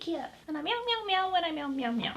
here. And I meow meow meow and I meow meow meow.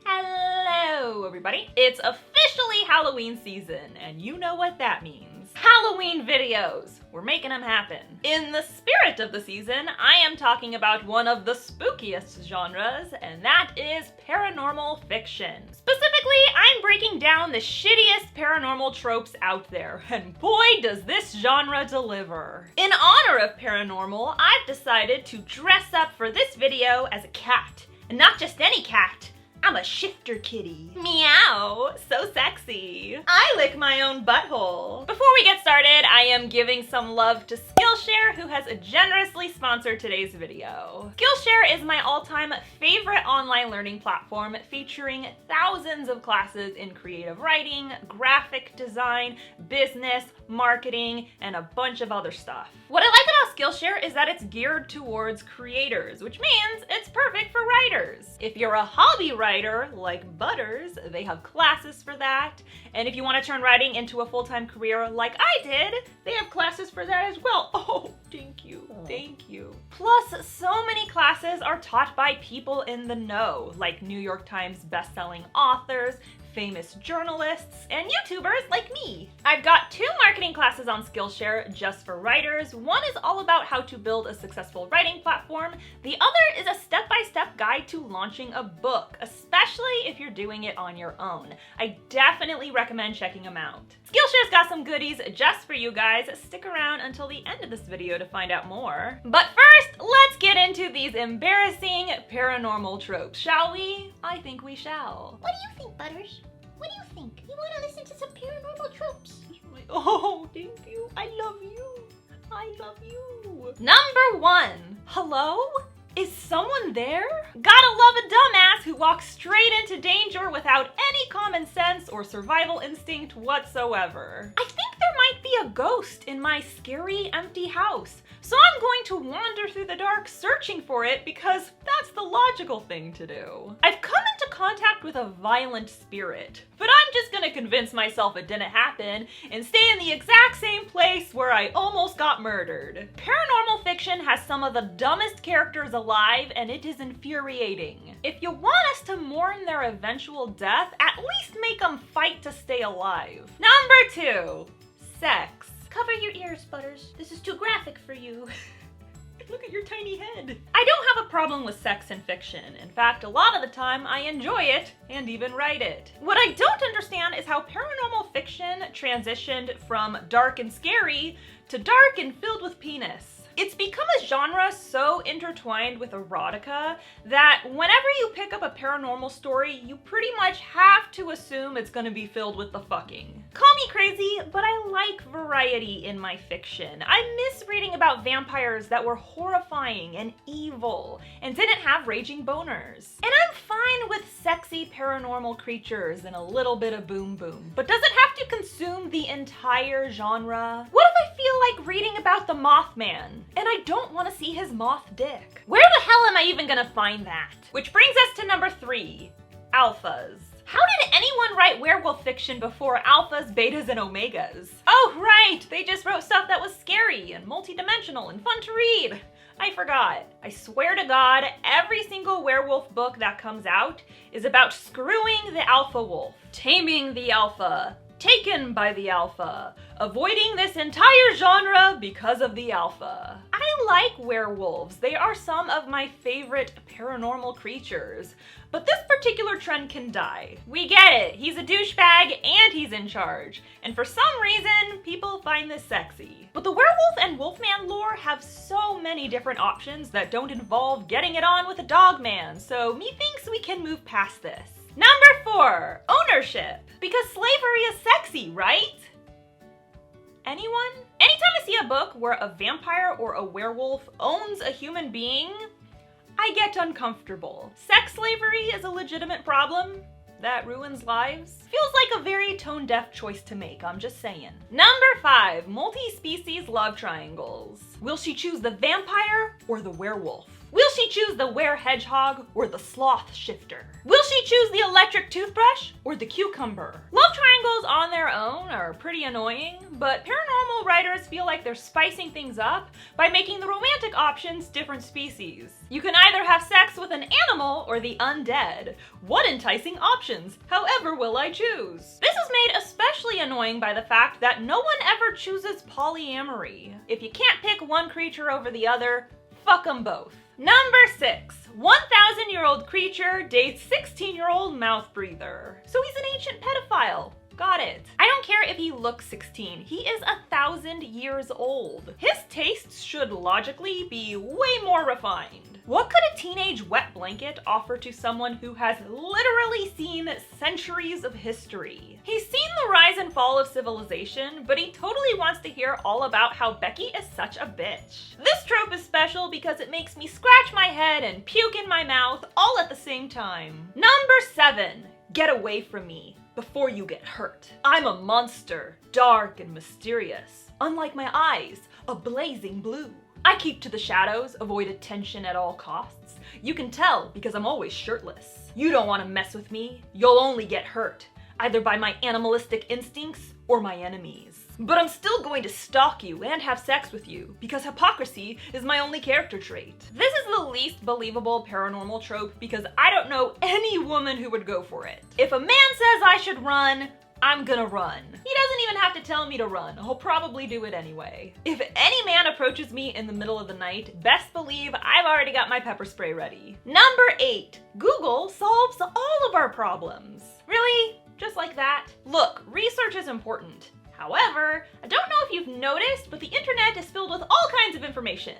Hello everybody! It's officially Halloween season, and you know what that means. Halloween videos! We're making them happen. In the spirit of the season, I am talking about one of the spookiest genres, and that is paranormal fiction. Specifically, I'm breaking down the shittiest paranormal tropes out there, and boy does this genre deliver. In honor of paranormal, I've decided to dress up for this video as a cat. And not just any cat. I'm a shifter kitty. Meow, so sexy. I lick my own butthole. Before we get started, I am giving some love to Skillshare, who has generously sponsored today's video. Skillshare is my all-time favorite online learning platform featuring thousands of classes in creative writing, graphic design, business, marketing, and a bunch of other stuff. What I like about Skillshare is that it's geared towards creators, which means it's perfect for writers. If you're a hobby writer, like Butters, they have classes for that. And if you want to turn writing into a full-time career like I did, they have classes for that as well. Oh, thank you, thank you. Plus, so many classes are taught by people in the know, like New York Times best-selling authors, famous journalists, and YouTubers like me. I've got 2 marketing classes on Skillshare just for writers. One is all about how to build a successful writing platform. The other is a step-by-step guide to launching a book, especially if you're doing it on your own. I definitely recommend checking them out. Skillshare's got some goodies just for you guys. Stick around until the end of this video to find out more. But first, let's get into these embarrassing paranormal tropes, shall we? I think we shall. What do you think, Butters? What do you think? You want to listen to some paranormal tropes? Oh, thank you. I love you. I love you. Number 1. Hello? Is someone there? Gotta love a dumbass who walks straight into danger without any common sense or survival instinct whatsoever. I think there might be a ghost in my scary, empty house, so I'm going to wander through the dark searching for it because that's the logical thing to do. I've come into contact with a violent spirit, but I'm just gonna convince myself it didn't happen and stay in the exact same place where I almost got murdered. Paranormal fiction has some of the dumbest characters alive, and it is infuriating. If you want us to mourn their eventual death, at least make them fight to stay alive. Number 2. Sex. Cover your ears, Butters. This is too graphic for you. Look at your tiny head. I don't have a problem with sex in fiction. In fact, a lot of the time I enjoy it and even write it. What I don't understand is how paranormal fiction transitioned from dark and scary to dark and filled with penis. It's become a genre so intertwined with erotica that whenever you pick up a paranormal story, you pretty much have to assume it's gonna be filled with the fucking. Call me crazy, but I like variety in my fiction. I miss reading about vampires that were horrifying and evil and didn't have raging boners. And I'm fine with sexy paranormal creatures and a little bit of boom boom. But does it have to consume the entire genre? What if I feel like reading about the Mothman and I don't want to see his moth dick? Where the hell am I even gonna find that? Which brings us to number 3, alphas. How did anyone write werewolf fiction before alphas, betas, and omegas? Oh right, they just wrote stuff that was scary and multidimensional and fun to read. I forgot. I swear to God, every single werewolf book that comes out is about screwing the alpha wolf, taming the alpha, taken by the alpha, avoiding this entire genre because of the alpha. I like werewolves. They are some of my favorite paranormal creatures. But this particular trend can die. We get it. He's a douchebag and he's in charge. And for some reason, people find this sexy. But the werewolf and wolfman lore have so many different options that don't involve getting it on with a dogman, so methinks we can move past this. Number 4, ownership. Because slavery is sexy, right? Anyone? Anytime I see a book where a vampire or a werewolf owns a human being, I get uncomfortable. Sex slavery is a legitimate problem that ruins lives. Feels like a very tone-deaf choice to make, I'm just saying. Number 5, multi-species love triangles. Will she choose the vampire or the werewolf? Will she choose the were-hedgehog or the sloth-shifter? Will she choose the electric toothbrush or the cucumber? Love triangles on their own are pretty annoying, but paranormal writers feel like they're spicing things up by making the romantic options different species. You can either have sex with an animal or the undead. What enticing options! However will I choose? This is made especially annoying by the fact that no one ever chooses polyamory. If you can't pick one creature over the other, fuck them both. Number 6. 1,000-year-old creature dates 16-year-old mouth breather. So he's an ancient pedophile. Got it. I don't care if he looks 16. He is 1,000 years old. His tastes should logically be way more refined. What could a teenage wet blanket offer to someone who has literally seen centuries of history? He's seen the rise and fall of civilization, but he totally wants to hear all about how Becky is such a bitch. This trope is special because it makes me scratch my head and puke in my mouth all at the same time. Number 7. Get away from me before you get hurt. I'm a monster, dark and mysterious. Unlike my eyes, a blazing blue. I keep to the shadows, avoid attention at all costs. You can tell because I'm always shirtless. You don't want to mess with me, you'll only get hurt, either by my animalistic instincts or my enemies. But I'm still going to stalk you and have sex with you because hypocrisy is my only character trait. This is the least believable paranormal trope because I don't know any woman who would go for it. If a man says I should run, I'm gonna run. He doesn't even have to tell me to run. He'll probably do it anyway. If any man approaches me in the middle of the night, best believe I've already got my pepper spray ready. Number 8. Google solves all of our problems. Really? Just like that? Look, research is important. However, I don't know if you've noticed, but the internet is filled with all kinds of information,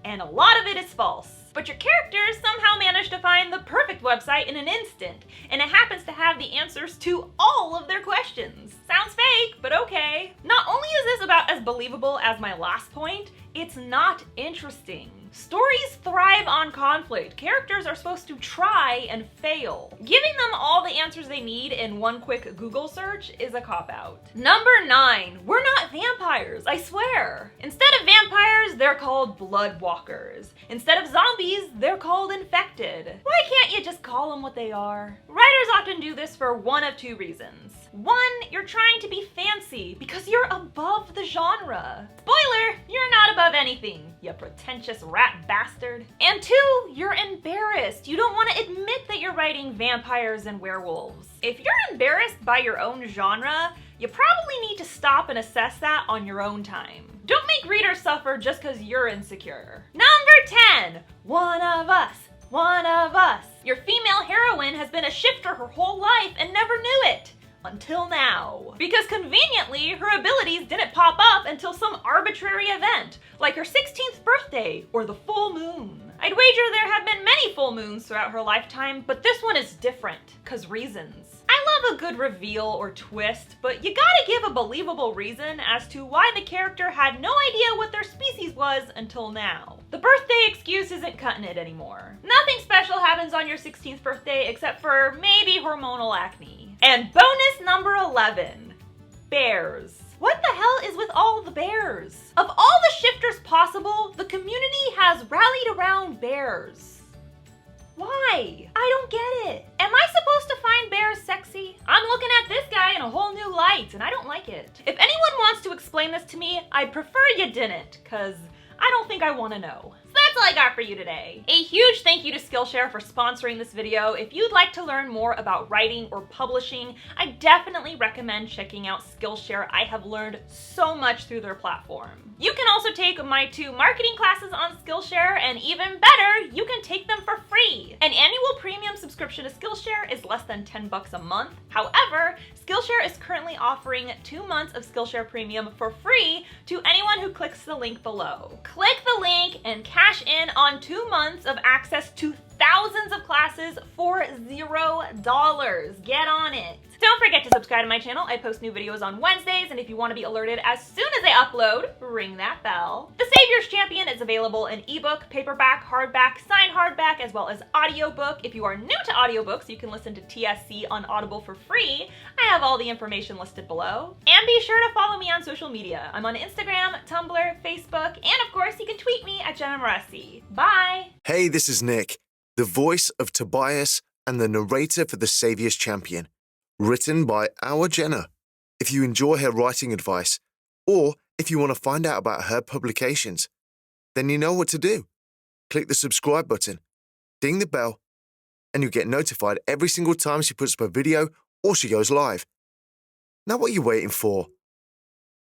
and a lot of it is false. But your characters somehow manage to find the perfect website in an instant, and it happens to have the answers to all of their questions. Sounds fake, but okay. Not only is this about as believable as my last point, it's not interesting. Stories thrive on conflict. Characters are supposed to try and fail. Giving them all the answers they need in one quick Google search is a cop-out. Number 9. We're not vampires, I swear. Instead of vampires, they're called bloodwalkers. Instead of zombies, they're called infected. Why can't you just call them what they are? Writers often do this for one of two reasons. 1, you're trying to be fancy because you're above the genre. Spoiler, you're not above anything, you pretentious rat bastard. And 2, you're embarrassed. You don't want to admit that you're writing vampires and werewolves. If you're embarrassed by your own genre, you probably need to stop and assess that on your own time. Don't make readers suffer just because you're insecure. Number 10, one of us. One of us. Your female heroine has been a shifter her whole life and never knew it. Until now. Because conveniently, her abilities didn't pop up until some arbitrary event, like her 16th birthday or the full moon. I'd wager there have been many full moons throughout her lifetime, but this one is different, 'cause reasons. I love a good reveal or twist, but you gotta give a believable reason as to why the character had no idea what their species was until now. The birthday excuse isn't cutting it anymore. Nothing special happens on your 16th birthday except for maybe hormonal acne. And bonus number 11, bears. What the hell is with all the bears? Of all the shifters possible, the community has rallied around bears. Why? I don't get it. Am I supposed to find bears sexy? I'm looking at this guy in a whole new light, and I don't like it. If anyone wants to explain this to me, I'd prefer you didn't, cause I don't think I want to know. So that's all I got for you today. A huge thank you to Skillshare for sponsoring this video. If you'd like to learn more about writing or publishing, I definitely recommend checking out Skillshare. I have learned so much through their platform. You can also take my 2 marketing classes on Skillshare, and even better, you can take them for free. An annual premium subscription to Skillshare is less than $10 a month. However, Skillshare is currently offering 2 months of Skillshare Premium for free to anyone who clicks the link below. Click the link and cash in on 2 months of access to thousands of classes for $0. Get on it. Don't forget to subscribe to my channel. I post new videos on Wednesdays, and if you want to be alerted as soon as I upload, ring that bell. The Savior's Champion is available in ebook, paperback, hardback, signed hardback, as well as audiobook. If you are new to audiobooks, you can listen to TSC on Audible for free. I have all the information listed below. And be sure to follow me on social media. I'm on Instagram, Tumblr, Facebook, and of course, you can tweet me at Jenna Moreci. Bye! Hey, this is Nick, the voice of Tobias and the narrator for The Saviour's Champion, written by our Jenna. If you enjoy her writing advice, or if you want to find out about her publications, then you know what to do. Click the subscribe button, ding the bell, and you'll get notified every single time she puts up a video or she goes live. Now what are you waiting for?